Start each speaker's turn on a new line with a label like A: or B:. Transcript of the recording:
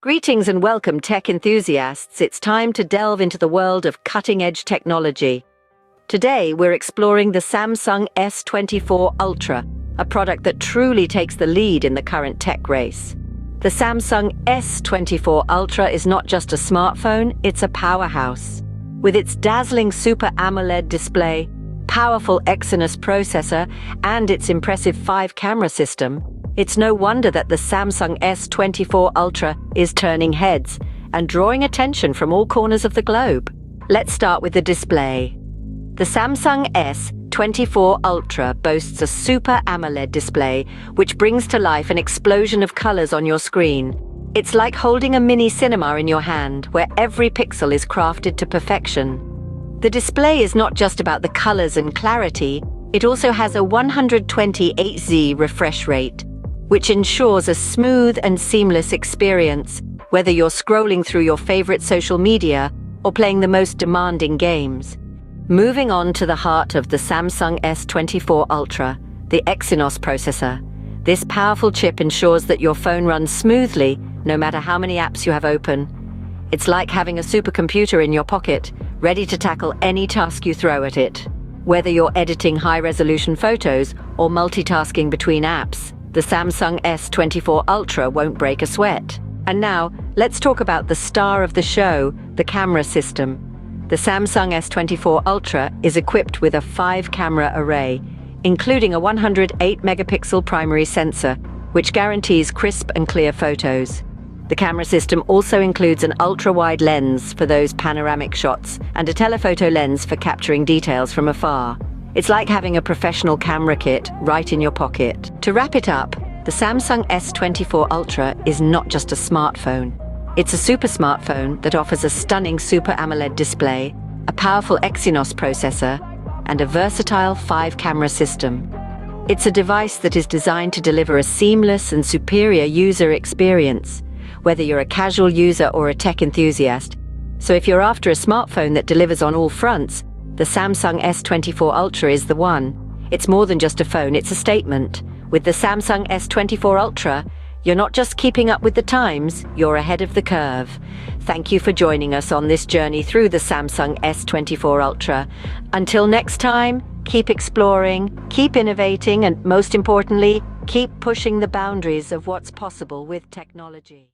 A: Greetings and welcome, tech enthusiasts. It's time to delve into the world of cutting-edge technology. Today, we're exploring the Samsung S24 Ultra, a product that truly takes the lead in the current tech race. The Samsung S24 Ultra is not just a smartphone, it's a powerhouse. With its dazzling Super AMOLED display, powerful Exynos processor, and its impressive 5-camera system, it's no wonder that the Samsung S24 Ultra is turning heads and drawing attention from all corners of the globe. Let's start with the display. The Samsung S24 Ultra boasts a Super AMOLED display, which brings to life an explosion of colors on your screen. It's like holding a mini cinema in your hand, where every pixel is crafted to perfection. The display is not just about the colors and clarity, it also has a 120Hz refresh rate, which ensures a smooth and seamless experience, whether you're scrolling through your favorite social media or playing the most demanding games. Moving on to the heart of the Samsung S24 Ultra, the Exynos processor. This powerful chip ensures that your phone runs smoothly, no matter how many apps you have open. It's like having a supercomputer in your pocket, ready to tackle any task you throw at it. Whether you're editing high-resolution photos or multitasking between apps, the Samsung S24 Ultra won't break a sweat. And now, let's talk about the star of the show, the camera system. The Samsung S24 Ultra is equipped with a 5-camera array, including a 108-megapixel primary sensor, which guarantees crisp and clear photos. The camera system also includes an ultra-wide lens for those panoramic shots and a telephoto lens for capturing details from afar. It's like having a professional camera kit right in your pocket. To wrap it up, the Samsung S24 Ultra is not just a smartphone. It's a super smartphone that offers a stunning Super AMOLED display, a powerful Exynos processor, and a versatile 5-camera system. It's a device that is designed to deliver a seamless and superior user experience, whether you're a casual user or a tech enthusiast. So if you're after a smartphone that delivers on all fronts, the Samsung S24 Ultra is the one. It's more than just a phone, it's a statement. With the Samsung S24 Ultra, you're not just keeping up with the times, you're ahead of the curve. Thank you for joining us on this journey through the Samsung S24 Ultra. Until next time, keep exploring, keep innovating, and most importantly, keep pushing the boundaries of what's possible with technology.